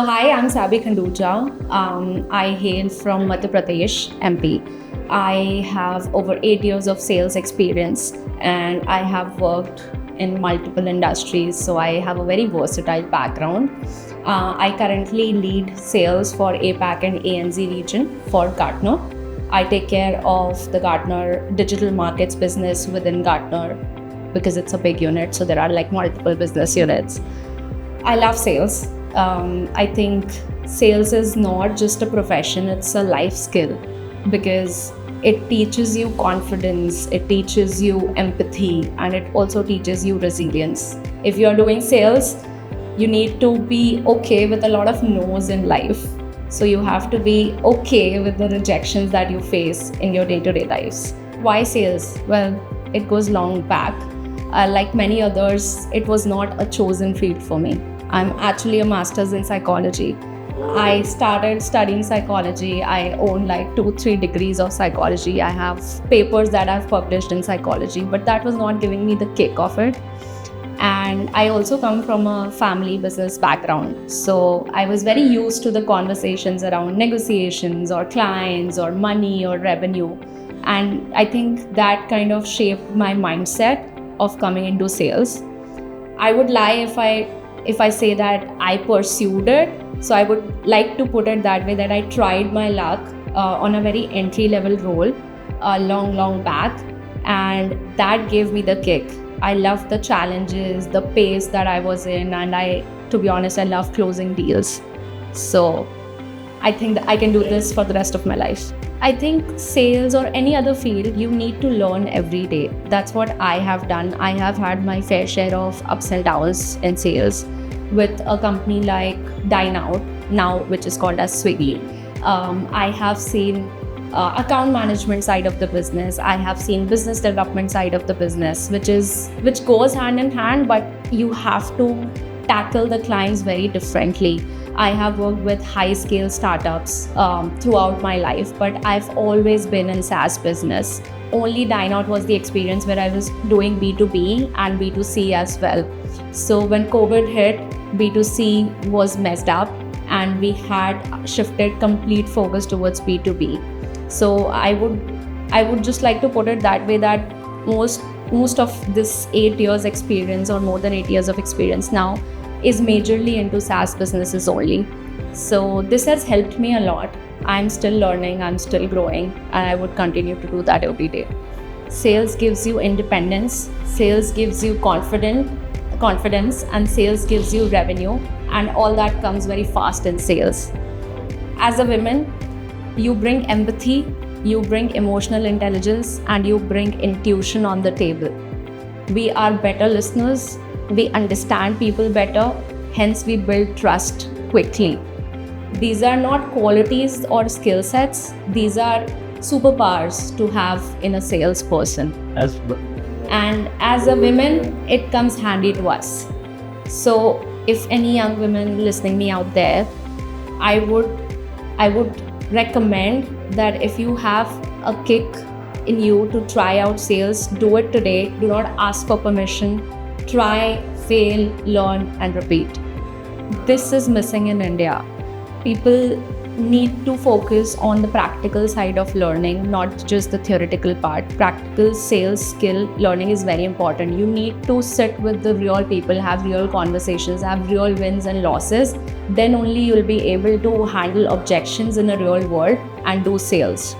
Hi, I'm Sabi Khanduja. I hail from Madhya Pradesh, MP. I have over 8 years of sales experience and I have worked in multiple industries, so I have a very versatile background. I currently lead sales for APAC and ANZ region for Gartner. I take care of the Gartner digital markets business within Gartner because it's a big unit, so there are like multiple business units. I love sales. I think sales is not just a profession, it's a life skill because it teaches you confidence, it teaches you empathy, and it also teaches you resilience. If you're doing sales, you need to be okay with a lot of no's in life. So you have to be okay with the rejections that you face in your day-to-day lives. Why sales? Well, it goes long back. Like many others, it was not a chosen field for me. I'm actually a master's in psychology. I started studying psychology. I own like 2-3 degrees of psychology. I have papers that I've published in psychology, but that was not giving me the kick of it. And I also come from a family business background. So I was very used to the conversations around negotiations or clients or money or revenue. And I think that kind of shaped my mindset of coming into sales. I would lie if I say that I pursued it. So I would like to put it that way, that I tried my luck on a very entry-level role long back, and that gave me the kick. I loved the challenges, the pace that I was in, and to be honest, I love closing deals. So I think that I can do this for the rest of my life. I think sales or any other field, you need to learn every day. That's what I have done. I have had my fair share of ups and downs in sales with a company like Dine Out, now which is called as Swiggy. I have seen account management side of the business. I have seen business development side of the business, which goes hand in hand, but you have to tackle the clients very differently. I have worked with high-scale startups throughout my life, but I've always been in SaaS business. Only Dine Out was the experience where I was doing B2B and B2C as well. So when COVID hit, B2C was messed up and we had shifted complete focus towards B2B. So I would just like to put it that way, that most of this 8 years experience, or more than 8 years of experience now, is majorly into SaaS businesses only. So this has helped me a lot. I'm still learning, I'm still growing, and I would continue to do that every day. Sales gives you independence, sales gives you confidence, and sales gives you revenue, and all that comes very fast in sales. As a woman, you bring empathy, you bring emotional intelligence, and you bring intuition on the table. We are better listeners, we understand people better, hence we build trust quickly. These are not qualities or skill sets, these are superpowers to have in a salesperson. And as a woman, it comes handy to us. So if any young women listening me out there, I would recommend that if you have a kick in you to try out sales, do it today. Do not ask for permission. Try, fail, learn, and repeat. This is missing in India. People need to focus on the practical side of learning, not just the theoretical part. Practical sales skill learning is very important. You need to sit with the real people, have real conversations, have real wins and losses. Then only you'll be able to handle objections in a real world and do sales.